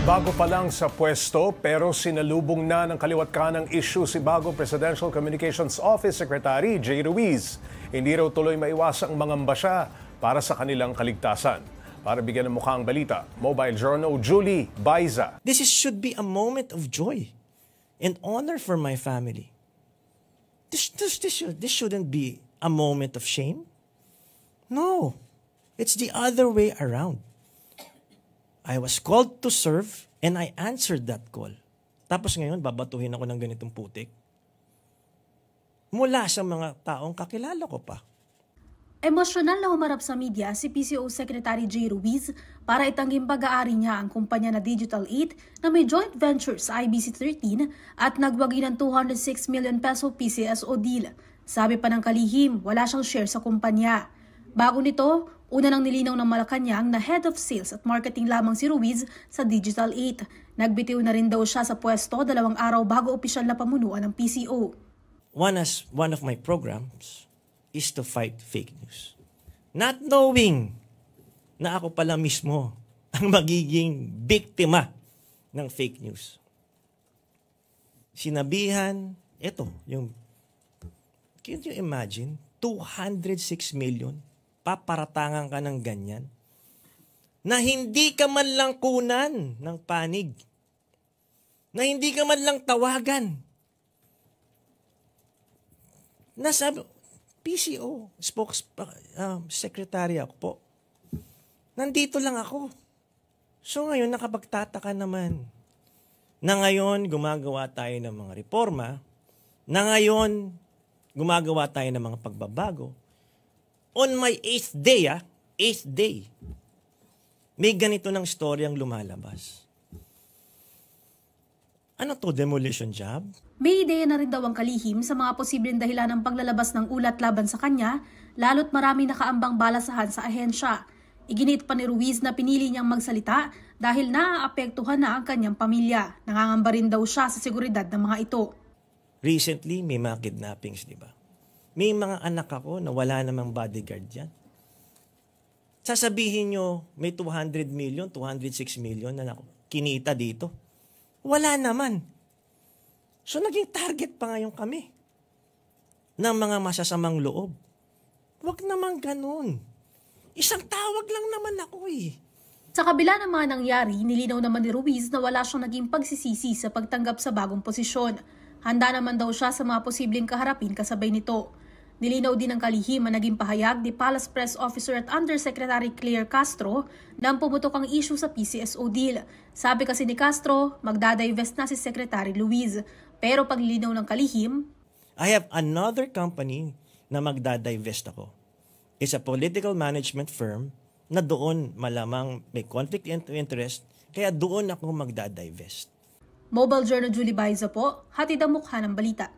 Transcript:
Bago pa lang sa pwesto pero sinalubong na ng kaliwat kanang issue si bagong Presidential Communications Office Secretary Jay Ruiz. Hindi raw tuloy maiwasang mangamba siya para sa kanilang kaligtasan. Para bigyan ng mukha ang balita, Mobile Journal Julie Baiza. Should be a moment of joy and honor for my family. This shouldn't be a moment of shame. No, it's the other way around. I was called to serve and I answered that call. Tapos ngayon, babatuhin ako ng ganitong putik. Mula sa mga taong kakilala ko pa. Emosyonal na humarap sa media si PCO Secretary Jay Ruiz para itangging pag-aari niya ang kumpanya na Digital 8 na may joint venture sa IBC13 at nagwagi ng 206 million peso PCSO deal. Sabi pa ng kalihim, wala siyang share sa kumpanya. Bago nito, una nang nilinaw ng Malacanang na Head of Sales at Marketing lamang si Ruiz sa Digital 8. Nagbitiw na rin daw siya sa pwesto 2 araw bago opisyal na pamunuan ng PCO. One of my programs is to fight fake news. Not knowing na ako pala mismo ang magiging biktima ng fake news. Sinabihan, can you imagine? 206 million, paparatangan ka ng ganyan, na hindi ka man lang kunan ng panig, na hindi ka man lang tawagan. Nasabi, PCO, secretary ako po. Nandito lang ako. So ngayon, nakapagtataka naman na ngayon gumagawa tayo ng mga reforma, na ngayon gumagawa tayo ng mga pagbabago. On my 8th day, may ganito ng storyang lumalabas. Ano to, demolition job? May ideya na rin daw ang kalihim sa mga posibleng dahilan ng paglalabas ng ulat laban sa kanya, lalo't marami nakaambang balasahan sa ahensya. Iginit pa ni Ruiz na pinili niyang magsalita dahil naaapektuhan na ang kanyang pamilya. Nangangamba rin daw siya sa seguridad ng mga ito. Recently, may mga kidnappings, di ba? May mga anak ako na wala namang bodyguard yan. Sasabihin nyo, may 200 million, 206 million na kinita dito. Wala naman. So naging target pa ngayon kami ng mga masasamang loob. Huwag naman ganun. Isang tawag lang naman ako eh. Sa kabila ng mga nangyari, nilinaw naman ni Ruiz na wala siyang naging pagsisisi sa pagtanggap sa bagong posisyon. Handa naman daw siya sa mga posibleng kaharapin kasabay nito. Nilinaw din ng kalihim ang naging pahayag ni Palace Press Officer at Undersecretary Claire Castro nang pumutok ang issue sa PCSO deal. Sabi kasi ni Castro, magdadivest na si Secretary Ruiz. Pero paglilinaw ng kalihim, I have another company na magdadivest ako. It's a political management firm na doon malamang may conflict of interest, kaya doon ako magdadivest. Mobile Journal Julie Baiza po, hatid ang mukha ng balita.